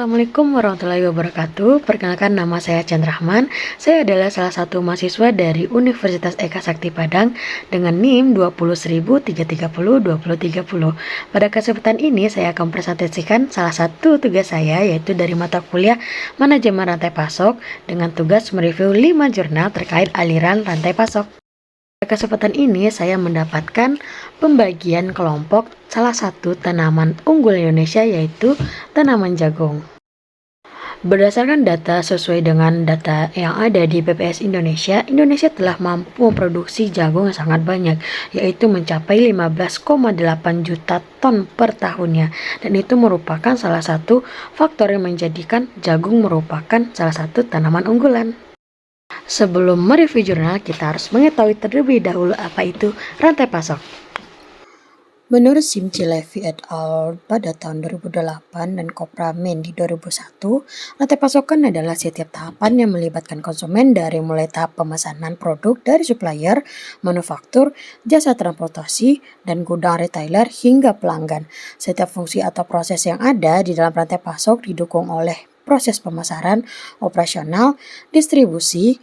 Assalamualaikum warahmatullahi wabarakatuh. Perkenalkan, nama saya Chandra Rahman. Saya adalah salah satu mahasiswa dari Universitas Eka Sakti Padang dengan NIM 20.330-2030. Pada kesempatan ini saya akan presentasikan salah satu tugas saya, yaitu dari mata kuliah Manajemen Rantai Pasok dengan tugas mereview 5 jurnal terkait aliran rantai pasok. Pada kesempatan ini saya mendapatkan pembagian kelompok salah satu tanaman unggul Indonesia, yaitu tanaman jagung. Berdasarkan data sesuai dengan data yang ada di BPS Indonesia, Indonesia telah mampu memproduksi jagung yang sangat banyak, yaitu mencapai 15,8 juta ton per tahunnya. Dan itu merupakan salah satu faktor yang menjadikan jagung merupakan salah satu tanaman unggulan. Sebelum mereview jurnal, kita harus mengetahui terlebih dahulu apa itu rantai pasok. Menurut Simchi-Levy et al. Pada tahun 2008 dan Kopra-Min di 2001, rantai pasokan adalah setiap tahapan yang melibatkan konsumen dari mulai tahap pemesanan produk dari supplier, manufaktur, jasa transportasi, dan gudang retailer hingga pelanggan. Setiap fungsi atau proses yang ada di dalam rantai pasok didukung oleh proses pemasaran, operasional, distribusi,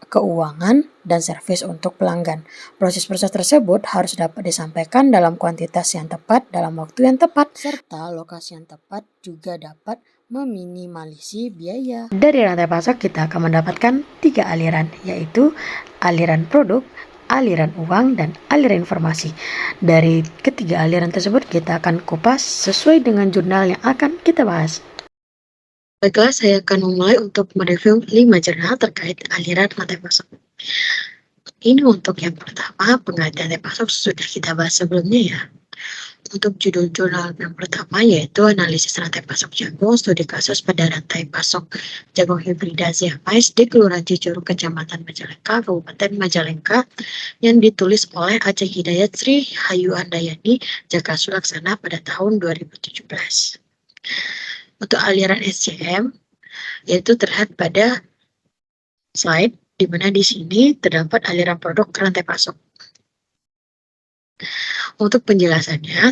keuangan, dan servis untuk pelanggan. Proses-proses tersebut harus dapat disampaikan dalam kuantitas yang tepat dalam waktu yang tepat, serta lokasi yang tepat juga dapat meminimalisi biaya. Dari rantai pasok kita akan mendapatkan 3 aliran, yaitu aliran produk, aliran uang, dan aliran informasi. Dari ketiga aliran tersebut kita akan kupas sesuai dengan jurnal yang akan kita bahas. Baiklah, saya akan memulai untuk mereview 5 jurnal terkait aliran rantai pasok. Ini untuk yang pertama, pengertian rantai pasok sudah kita bahas sebelumnya ya. Untuk judul jurnal yang pertama yaitu analisis rantai pasok jagung, studi kasus pada rantai pasok jagung hibrida Ziamais di Kelurahan Cicurug, Kecamatan Majalengka, Kabupaten Majalengka, yang ditulis oleh Aceh Hidayat Sri Hayuandayani Jaka Sulaksana pada tahun 2017. Untuk aliran SCM, yaitu terlihat pada slide, di mana di sini terdapat aliran produk ke rantai pasok. Untuk penjelasannya,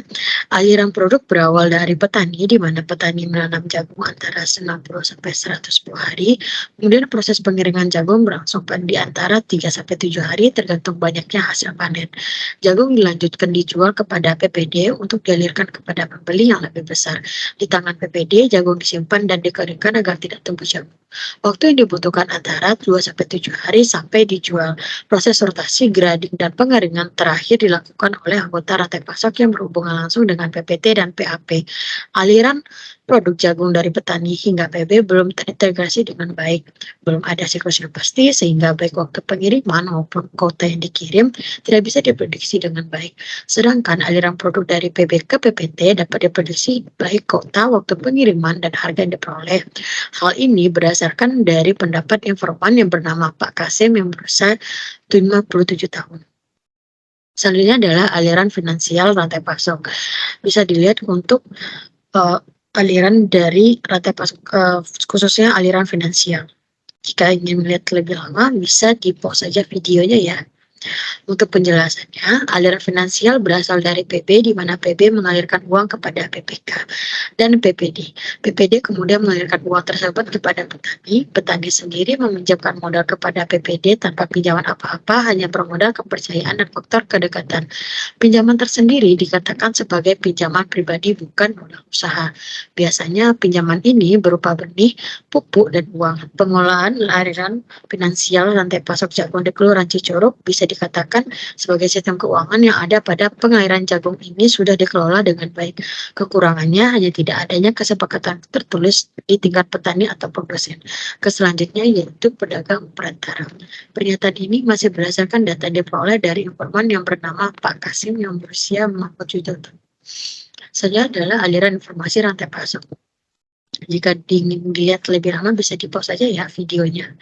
aliran produk berawal dari petani, di mana petani menanam jagung antara 90 sampai 110 hari. Kemudian proses pengeringan jagung berlangsung di antara 3 sampai 7 hari tergantung banyaknya hasil panen. Jagung dilanjutkan dijual kepada PPD untuk dialirkan kepada pembeli yang lebih besar. Di tangan PPD, jagung disimpan dan dikeringkan agar tidak tumbuh jagung. Waktu yang dibutuhkan antara 2 sampai 7 hari sampai dijual. Proses sortasi, grading, dan pengeringan terakhir dilakukan oleh anggota rantai pasok yang berhubungan langsung dengan PPT dan PAP. Aliran produk jagung dari petani hingga PB belum terintegrasi dengan baik. Belum ada siklus yang pasti sehingga baik waktu pengiriman maupun kota yang dikirim tidak bisa diprediksi dengan baik. Sedangkan aliran produk dari PB ke PPT dapat diprediksi baik kota, waktu pengiriman, dan harga yang diperoleh. Hal ini berdasarkan dari pendapat informan yang bernama Pak Kasim yang berusia 57 tahun. Selanjutnya adalah aliran finansial rantai pasok. Bisa dilihat untuk aliran dari rantai pasok, khususnya aliran finansial. Jika ingin melihat lebih lama, bisa di-pause saja videonya ya. Untuk penjelasannya, aliran finansial berasal dari PB, di mana PB mengalirkan uang kepada PPK dan PPD. PPD kemudian mengalirkan uang tersebut kepada petani. Petani sendiri meminjamkan modal kepada PPD tanpa pinjaman apa-apa, hanya bermodal kepercayaan dan faktor kedekatan. Pinjaman tersendiri dikatakan sebagai pinjaman pribadi, bukan modal usaha. Biasanya pinjaman ini berupa benih, pupuk, dan uang. Pengolahan aliran finansial rantai pasok jagung di Kelurahan Cicurug bisa dikatakan sebagai sistem keuangan yang ada pada pengairan jagung ini sudah dikelola dengan baik. Kekurangannya hanya tidak adanya kesepakatan tertulis di tingkat petani atau produsen. Selanjutnya yaitu pedagang perantara. Pernyataan ini masih berdasarkan data diperoleh dari informan yang bernama Pak Kasim yang berusia 47 tahun. Selanjutnya adalah aliran informasi rantai pasok. Jika ingin dilihat lebih lama bisa di-pause saja ya videonya.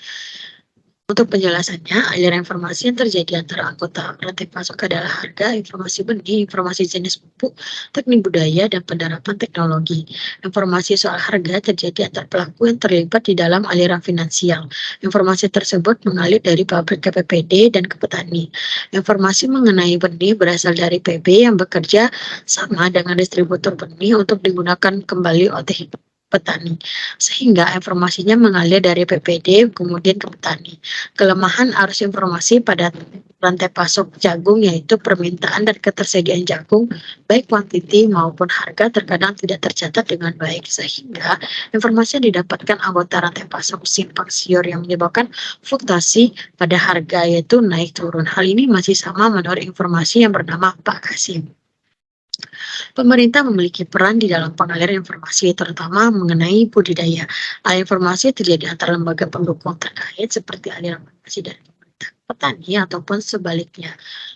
Untuk penjelasannya, aliran informasi yang terjadi antara anggota rantai pasok adalah harga, informasi benih, informasi jenis pupuk, teknik budaya, dan penerapan teknologi. Informasi soal harga terjadi antar pelaku yang terlibat di dalam aliran finansial. Informasi tersebut mengalir dari pabrik ke PPD dan ke petani. Informasi mengenai benih berasal dari PB yang bekerja sama dengan distributor benih untuk digunakan kembali oleh petani, sehingga informasinya mengalir dari PPD kemudian ke petani. Kelemahan arus informasi pada rantai pasok jagung yaitu permintaan dan ketersediaan jagung baik kuantiti maupun harga terkadang tidak tercatat dengan baik, sehingga informasi yang didapatkan anggota rantai pasok simpang siur yang menyebabkan fluktuasi pada harga yaitu naik turun. Hal ini masih sama menurut informasi yang bernama Pak Kasim. Pemerintah memiliki peran di dalam pengaliran informasi, terutama mengenai budidaya. Alih informasi terjadi antara lembaga pendukung terkait seperti aliran informasi dari pemerintah ke petani ataupun sebaliknya.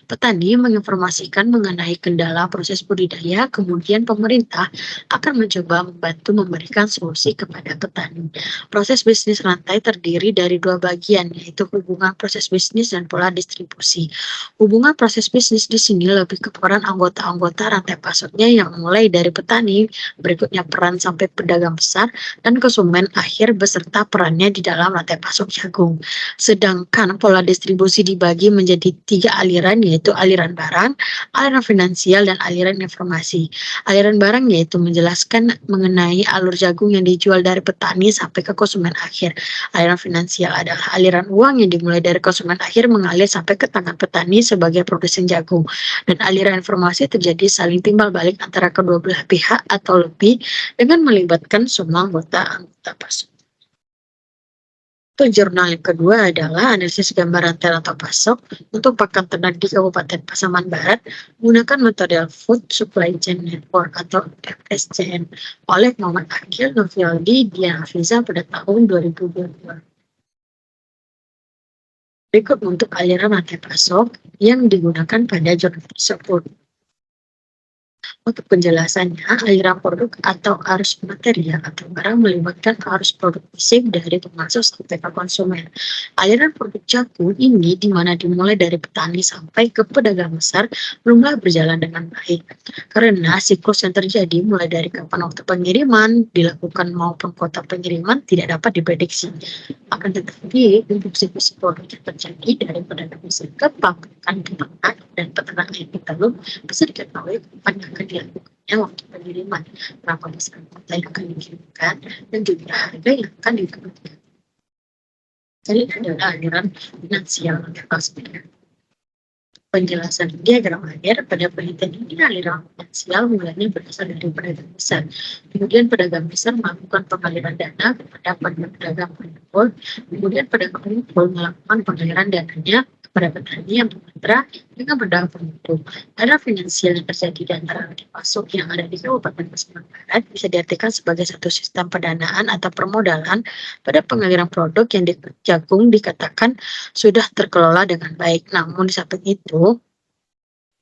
Petani menginformasikan mengenai kendala proses budidaya, kemudian pemerintah akan mencoba membantu memberikan solusi kepada petani. Proses bisnis rantai terdiri dari dua bagian, yaitu hubungan proses bisnis dan pola distribusi. Hubungan proses bisnis di sini lebih ke peran anggota-anggota rantai pasoknya yang mulai dari petani, berikutnya peran sampai pedagang besar, dan konsumen akhir beserta perannya di dalam rantai pasok jagung. Sedangkan pola distribusi dibagi menjadi 3 aliran yaitu aliran barang, aliran finansial, dan aliran informasi. Aliran barang yaitu menjelaskan mengenai alur jagung yang dijual dari petani sampai ke konsumen akhir. Aliran finansial adalah aliran uang yang dimulai dari konsumen akhir mengalir sampai ke tangan petani sebagai produsen jagung. Dan aliran informasi terjadi saling timbal balik antara kedua belah pihak atau lebih dengan melibatkan semua anggota pasok. Jurnal yang kedua adalah analisis gambar rantai atau pasok untuk pakan ternak di Kabupaten Pasaman Barat menggunakan metode Food Supply Chain Network atau FSCN oleh Muhammad Akil Novialdi Dian Hafiza pada tahun 2022. Berikut untuk aliran rantai pasok yang digunakan pada jurnal tersebut. Untuk penjelasannya, aliran produk atau arus material atau barang melibatkan arus produk fisik dari pemasok sampai ke konsumen. Aliran produk jagung ini di mana dimulai dari petani sampai ke pedagang besar belumlah berjalan dengan baik. Karena siklus yang terjadi mulai dari kapan waktu pengiriman dilakukan maupun kota pengiriman tidak dapat diprediksi. Akan tetapi, untuk siklus produk yang terjadi dari pedagang besar ke pabrikan peternak dan peternak yang telur bisa diketahui kapan akan dilakukannya waktu pengiriman, berapa besar kota yang akan dikirimkan, dan juga harga yang akan didapatkan. Jadi adalah aliran finansial aspek. Penjelasan diagram alir pada penelitian ini aliran finansial mulanya berasal dari pedagang besar. Kemudian pedagang besar melakukan pengaliran dana kepada pedagang pengumpul. Kemudian pedagang pengumpul melakukan pengaliran dananya kepada petani yang bermitra dengan pedagang pengumpul. Aliran finansial yang terjadi di antara pasok yang ada di Kabupaten Pasaman Barat bisa diartikan sebagai satu sistem pendanaan atau permodalan pada pengaliran produk yang jagung dikatakan sudah terkelola dengan baik. Namun di samping itu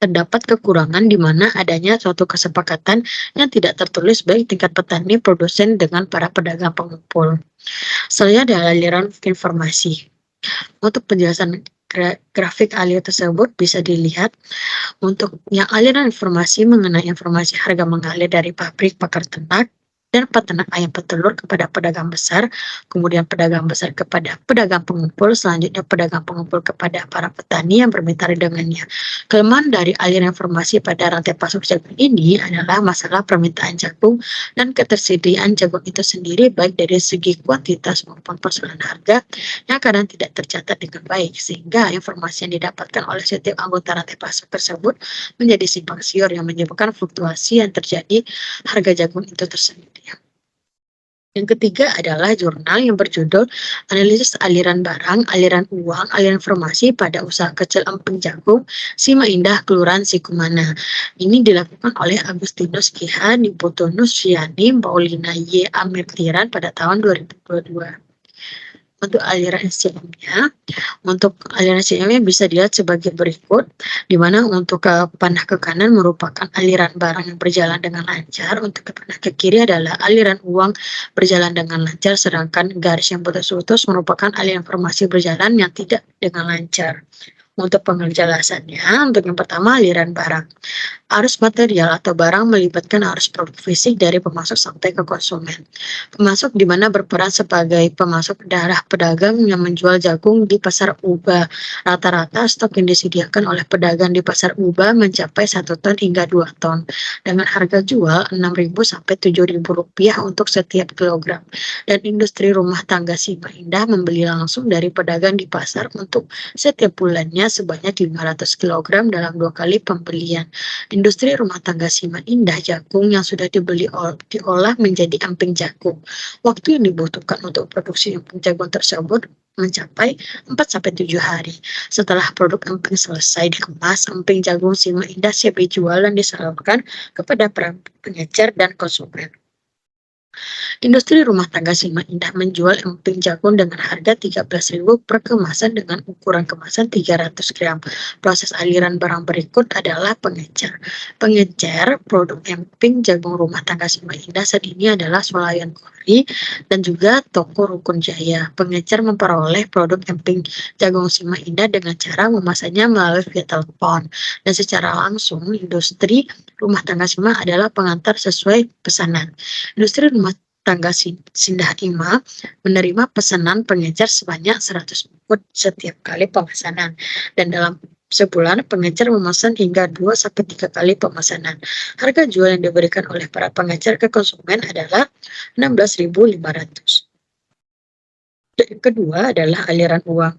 terdapat kekurangan di mana adanya suatu kesepakatan yang tidak tertulis baik tingkat petani produsen dengan para pedagang pengumpul. Selanjutnya adalah aliran informasi. Untuk penjelasan grafik alir tersebut bisa dilihat untuk yang aliran informasi mengenai informasi harga mengalir dari pabrik pakar ternak dan peternak ayam petelur kepada pedagang besar, kemudian pedagang besar kepada pedagang pengumpul, selanjutnya pedagang pengumpul kepada para petani yang bermitra dengannya. Kelemahan dari aliran informasi pada rantai pasok jagung ini adalah masalah permintaan jagung dan ketersediaan jagung itu sendiri baik dari segi kuantitas maupun persoalan harga yang kadang tidak tercatat dengan baik, sehingga informasi yang didapatkan oleh setiap anggota rantai pasok tersebut menjadi simpang siur yang menyebabkan fluktuasi yang terjadi harga jagung itu tersendiri. Yang ketiga adalah jurnal yang berjudul Analisis Aliran Barang, Aliran Uang, Aliran Informasi pada Usaha Kecil Emping Jagung, Sima Indah, Kelurahan Sikumana. Ini dilakukan oleh Agustinus Kihan, Nipotunus Syani, Paulina Y. Amirtiran pada tahun 2022. Untuk aliran SCM-nya, bisa dilihat sebagai berikut, di mana untuk ke panah ke kanan merupakan aliran barang yang berjalan dengan lancar, untuk ke panah ke kiri adalah aliran uang berjalan dengan lancar, sedangkan garis yang putus-putus merupakan aliran informasi berjalan yang tidak dengan lancar. Untuk penjelasannya, untuk yang pertama aliran barang. Arus material atau barang melibatkan arus produk fisik dari pemasok sampai ke konsumen. Pemasok di mana berperan sebagai pemasok darah pedagang yang menjual jagung di pasar ubah. Rata-rata stok yang disediakan oleh pedagang di pasar ubah mencapai 1 ton hingga 2 ton dengan harga jual 6.000 sampai 7.000 rupiah untuk setiap kilogram. Dan industri rumah tangga Sima Indah membeli langsung dari pedagang di pasar untuk setiap bulannya sebanyak 500 kilogram dalam 2 kali pembelian. Industri rumah tangga Sima Indah jagung yang sudah diolah menjadi emping jagung. Waktu yang dibutuhkan untuk produksi emping jagung tersebut mencapai 4 sampai 7 hari. Setelah produk emping selesai dikemas, emping jagung Sima Indah siap dijual dan disalurkan kepada pengecer dan konsumen. Industri rumah tangga Sima Indah menjual emping jagung dengan harga 13.000 per kemasan dengan ukuran kemasan 300 gram. Proses aliran barang berikut adalah pengecer. Pengecer produk emping jagung rumah tangga Sima Indah saat ini adalah Swalayan Kori dan juga toko Rukun Jaya. Pengecer memperoleh produk emping jagung Sima Indah dengan cara memasaknya melalui via telepon dan secara langsung industri rumah tangga Sima adalah pengantar sesuai pesanan. Industri rumah tangga Sindah Ima menerima pesanan pengecer sebanyak 100 buku setiap kali pemesanan dan dalam sebulan pengecer memesan hingga 2 sampai 3 kali pemesanan. Harga jual yang diberikan oleh para pengecer ke konsumen adalah 16.500. Yang kedua adalah aliran uang.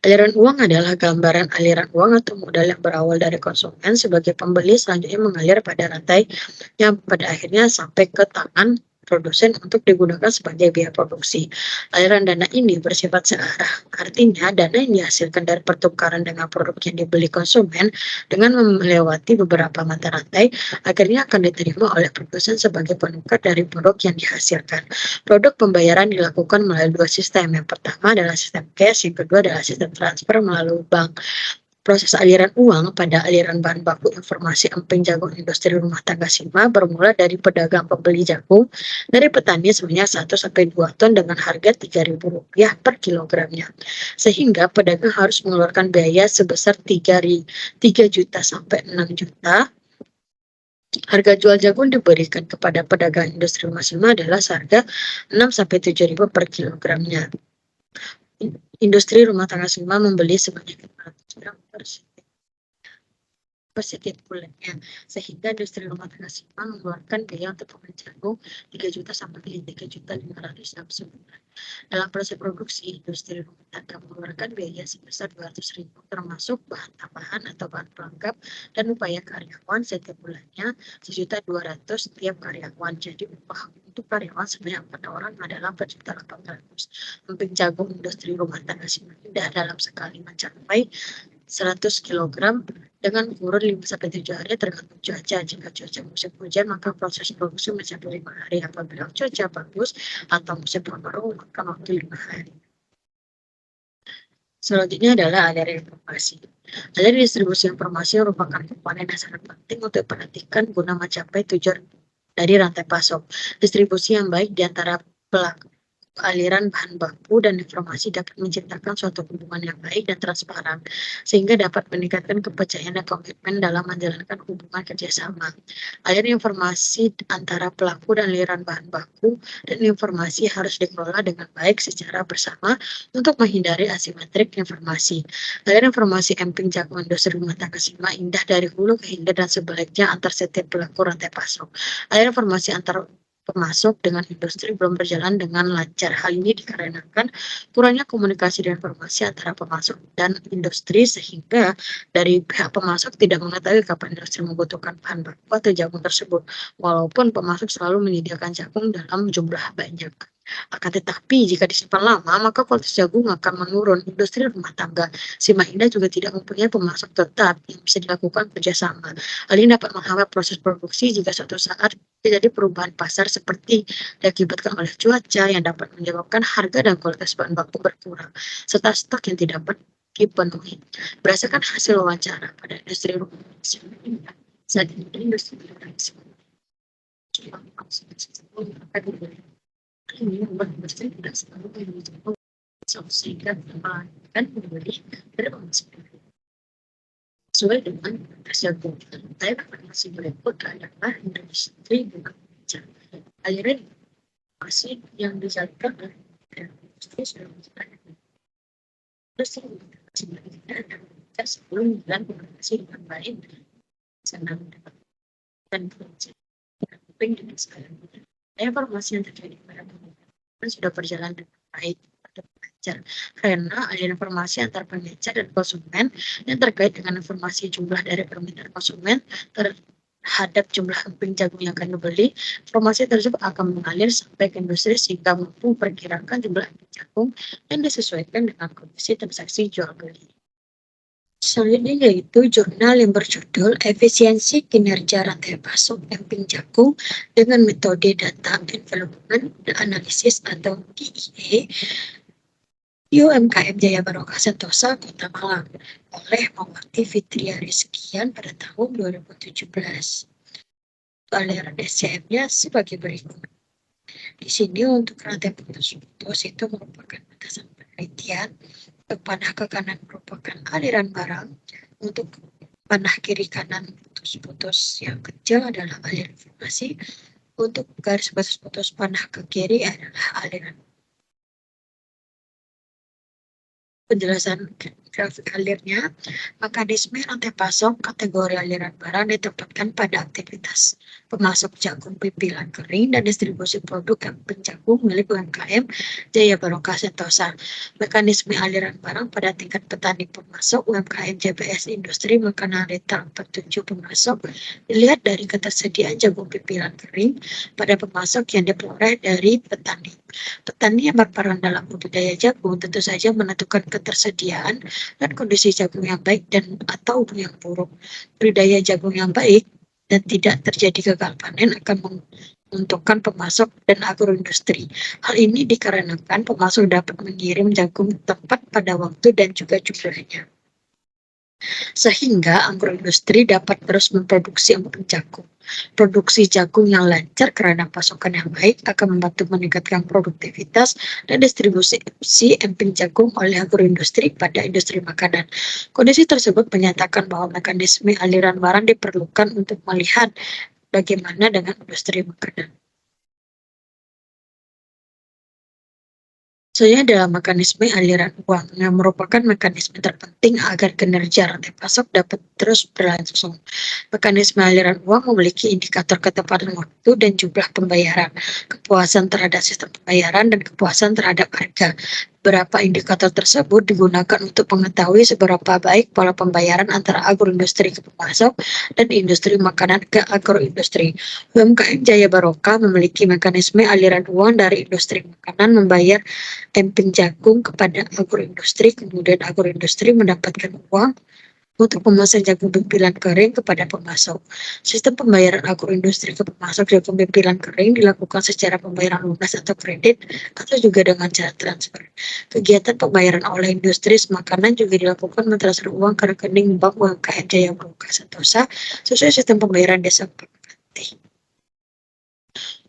Aliran uang adalah gambaran aliran uang atau modal yang berawal dari konsumen sebagai pembeli selanjutnya mengalir pada rantai yang pada akhirnya sampai ke tangan produsen untuk digunakan sebagai biaya produksi. Aliran dana ini bersifat searah, artinya dana yang dihasilkan dari pertukaran dengan produk yang dibeli konsumen dengan melewati beberapa mata rantai akhirnya akan diterima oleh produsen sebagai penukar dari produk yang dihasilkan. Produk pembayaran dilakukan melalui 2 sistem. Yang pertama adalah sistem cash, yang kedua adalah sistem transfer melalui bank. Proses aliran uang pada aliran bahan baku informasi emping jagung industri rumah tangga Sima bermula dari pedagang pembeli jagung dari petani sebanyak 1 sampai 2 ton dengan harga Rp3.000 per kilogramnya. Sehingga pedagang harus mengeluarkan biaya sebesar 3 juta sampai 6 juta. Harga jual jagung diberikan kepada pedagang industri rumah Sima adalah seharga 6 sampai 7.000 per kilogramnya. Industri rumah tangga Sima membeli sebanyak 500 gram per setiap bulannya, sehingga industri rumah tangga Sima mengeluarkan biaya untuk pembeli jagung 3 juta sampai 3.500.000 dalam sebulan. Dalam proses produksi, industri rumah tangga mengeluarkan biaya sebesar 200.000 termasuk bahan tambahan atau bahan pelengkap dan upaya karyawan setiap bulannya 1.200.000 setiap karyawan. Jadi upah untuk karyawan sebanyak 4 orang adalah 4.800.000. Emping jagung industri rumah tangga Sima Indah dalam sekali mencapai 100 kg dengan kurun 5 sampai 7 hari tergantung cuaca. Jika cuaca musim hujan, maka proses produksi mencapai 5 hari. Apabila cuaca bagus atau musim kemarau, maka waktu 5 hari. Selanjutnya adalah aliran informasi. Aliran distribusi informasi merupakan komponen yang sangat penting untuk diperhatikan guna mencapai tujuan dari rantai pasok. Distribusi yang baik di antara pelaku aliran bahan baku dan informasi dapat menciptakan suatu hubungan yang baik dan transparan, sehingga dapat meningkatkan kepercayaan dan komitmen dalam menjalankan hubungan kerjasama. Aliran informasi antara pelaku dan aliran bahan baku dan informasi harus dikelola dengan baik secara bersama untuk menghindari asimetrik informasi. Aliran informasi emping jagung industri rumah tangga Sima Indah dari hulu ke hilir dan sebaliknya antar setiap pelaku rantai pasok. Aliran informasi antar pemasok dengan industri belum berjalan dengan lancar. Hal ini dikarenakan kurangnya komunikasi dan informasi antara pemasok dan industri sehingga dari pihak pemasok tidak mengetahui kapan industri membutuhkan bahan baku atau jagung tersebut, walaupun pemasok selalu menyediakan jagung dalam jumlah banyak. Akan tetapi jika disimpan lama, maka kualitas jagung akan menurun. Industri rumah tangga Sima Indah juga tidak mempunyai pemasok tetap yang bisa dilakukan kerjasama. Hal ini dapat menghambat proses produksi jika suatu saat terjadi perubahan pasar seperti diakibatkan oleh cuaca yang dapat menyebabkan harga dan kualitas bahan baku berkurang, serta stok yang tidak dapat dipenuhi. Berdasarkan hasil wawancara pada industri rumah tangga Sima Indah, saat ini industri rumah tangga Sima Indah ini membuat industri tidak selalu sehingga melanggar pembeli pada pemasukan sesuai dengan tersebut. Tapi informasi berikut adalah industri bukan pajak. Aliran informasi yang disajikan oleh industri sudah menjelaskan industri sebenarnya ada sebelum bulan publikasi dengan baik senang dan penting dengan sekalian. Informasi yang terjadi pada pengguna sudah berjalan dengan baik pada pengecer karena ada informasi antar pengecer dan konsumen yang terkait dengan informasi jumlah dari permintaan konsumen terhadap jumlah emping jagung yang akan dibeli. Informasi tersebut akan mengalir sampai ke industri sehingga mampu memperkirakan jumlah emping jagung yang disesuaikan dengan kondisi transaksi jual beli. Selanjutnya yaitu jurnal yang berjudul Efisiensi Kinerja Rantai Pasok Emping Jagung dengan Metode Data Development Analysis atau DIE UMKM Jaya Barokah Sentosa Kota Malang oleh Mawati Fitria Rizkian pada tahun 2017. Aliran SCM-nya sebagai berikut. Di sini untuk rantai putus-putus itu merupakan batasan penelitian. Untuk panah ke kanan merupakan aliran barang. Untuk panah kiri kanan putus-putus yang kecil adalah aliran informasi. Untuk garis putus-putus panah ke kiri adalah aliran. Penjelasan grafik alirnya, mekanisme rantai pasok kategori aliran barang ditempatkan pada aktivitas pemasok jagung pipilan kering dan distribusi produk emping jagung milik UMKM Jaya Barokah Sentosa. Mekanisme aliran barang pada tingkat petani pemasok UMKM JBS Industri Makanan Retail 47 pemasok dilihat dari ketersediaan jagung pipilan kering pada pemasok yang diperoleh dari petani. Petani yang berperan dalam budidaya jagung tentu saja menentukan ketersediaan dan kondisi jagung yang baik dan atau yang buruk. Budidaya jagung yang baik dan tidak terjadi gagal panen akan menguntungkan pemasok dan agroindustri. Hal ini dikarenakan pemasok dapat mengirim jagung tepat pada waktu dan juga jumlahnya. Sehingga agroindustri dapat terus memproduksi emping jagung. Produksi jagung yang lancar karena pasokan yang baik akan membantu meningkatkan produktivitas dan distribusi emping jagung oleh agroindustri pada industri makanan. Kondisi tersebut menyatakan bahwa mekanisme aliran barang diperlukan untuk melihat bagaimana dengan industri makanan. Selanjutnya adalah mekanisme aliran uang yang merupakan mekanisme terpenting agar kinerja rantai pasok dapat terus berlangsung. Mekanisme aliran uang memiliki indikator ketepatan waktu dan jumlah pembayaran, kepuasan terhadap sistem pembayaran, dan kepuasan terhadap harga. Beberapa indikator tersebut digunakan untuk mengetahui seberapa baik pola pembayaran antara agroindustri ke pemasok dan industri makanan ke agroindustri. UMKM Jaya Barokah memiliki mekanisme aliran uang dari industri makanan membayar emping jagung kepada agroindustri, kemudian agroindustri mendapatkan uang untuk memesan jagung pimpilan kering kepada pemasok. Sistem pembayaran agroindustri ke pemasok jagung pimpilan kering dilakukan secara pembayaran lunas atau kredit atau juga dengan cara transfer. Kegiatan pembayaran oleh industri makanan juga dilakukan mentransfer uang ke rekening bank UMKM Jaya Barokah Sentosa sesuai sistem pembayaran desa Pekati.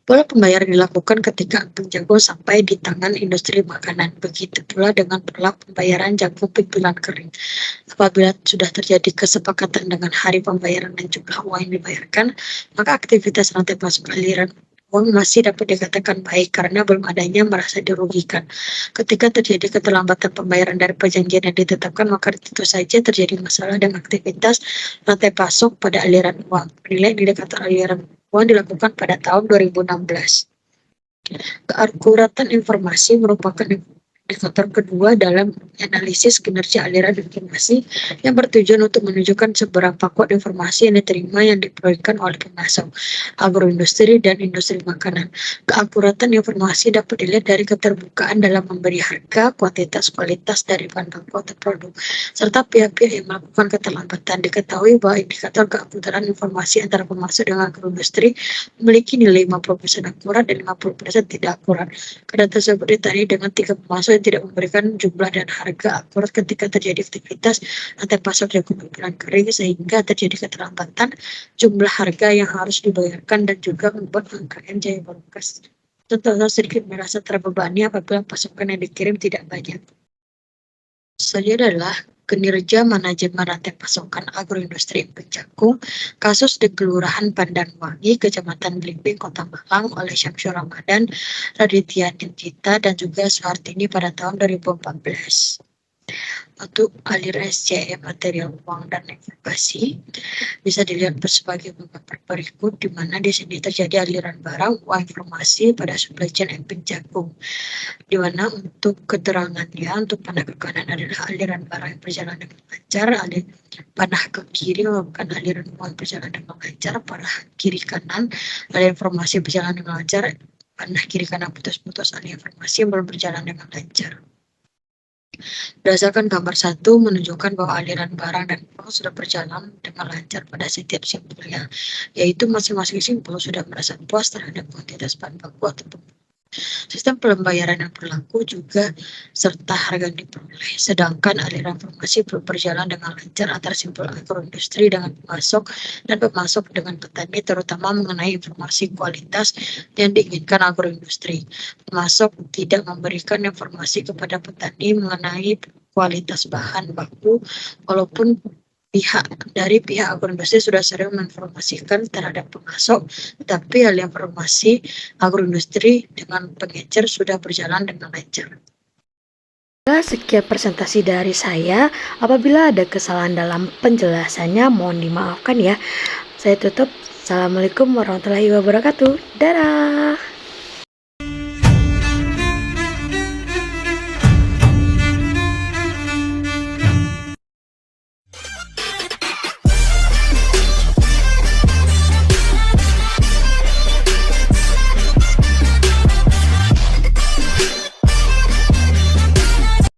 Pola pembayaran dilakukan ketika emping jagung sampai di tangan industri makanan. Begitu pula dengan pola pembayaran jagung pimpilan kering. Apabila sudah terjadi kesepakatan dengan hari pembayaran dan jumlah uang yang dibayarkan, maka aktivitas rantai pasok aliran uang masih dapat dikatakan baik karena belum adanya merasa dirugikan. Ketika terjadi keterlambatan pembayaran dari perjanjian yang ditetapkan, maka tentu saja terjadi masalah dengan aktivitas rantai pasok pada aliran uang. Penilaian indikator aliran uang dilakukan pada tahun 2016. Keakuratan informasi merupakan indikator kedua dalam analisis kinerja aliran informasi yang bertujuan untuk menunjukkan seberapa kuat informasi yang diterima yang diproyekkan oleh pemasok, agroindustri, dan industri makanan. Keakuratan informasi dapat dilihat dari keterbukaan dalam memberi harga, kuantitas, kualitas dari bahan baku atau produk, serta pihak-pihak yang melakukan keterlambatan. Diketahui bahwa indikator keakuratan informasi antara pemasok dengan agroindustri memiliki nilai 50% akurat dan 50% tidak akurat. Data tersebut ditandai dengan 3 pemasok yang tidak memberikan jumlah dan harga akurat ketika terjadi aktivitas rantai pasok jagung pimpinan kering sehingga terjadi keterlambatan jumlah harga yang harus dibayarkan dan juga membuat UMKM Jaya Barokah Tentu sedikit merasa terbebani apabila pasukan yang dikirim tidak banyak. Selanjutnya adalah kinerja manajemen rantai pasokan agroindustri Pejakung, kasus di Kelurahan Pandanwangi, Kecamatan Blimbing, Kota Malang oleh Syamsul Ramadan, Raditya Dita, dan juga Suhartini pada tahun 2014. Untuk aliran SCM material uang dan investasi bisa dilihat sebagai beberapa berikut, di mana di sini terjadi aliran barang, uang, informasi pada supply chain emping jagung, di mana untuk keterangannya untuk panah ke kanan adalah aliran barang yang berjalan dengan lancar, panah ke kiri merupakan aliran uang berjalan dengan lancar, panah kiri kanan aliran informasi berjalan dengan lancar, panah kiri kanan putus-putus aliran informasi yang belum berjalan dengan lancar. Berdasarkan gambar 1 menunjukkan bahwa aliran barang dan uang sudah berjalan dengan lancar pada setiap simpulnya, yaitu masing-masing simpul sudah merasa puas terhadap kuantitas bahan baku atau sistem pembayaran yang berlaku juga serta harga yang diperoleh. Sedangkan aliran informasi berjalan dengan lancar antara simpul agroindustri dengan pemasok dan pemasok dengan petani, terutama mengenai informasi kualitas yang diinginkan agroindustri. Pemasok tidak memberikan informasi kepada petani mengenai kualitas bahan baku, walaupun dari pihak agroindustri sudah sering menginformasikan terhadap pemasok, tapi hal informasi agroindustri dengan pengecer sudah berjalan dengan lancar. Sekian presentasi dari saya. Apabila ada kesalahan dalam penjelasannya, mohon dimaafkan ya. Saya tutup. Assalamualaikum warahmatullahi wabarakatuh. Dadah.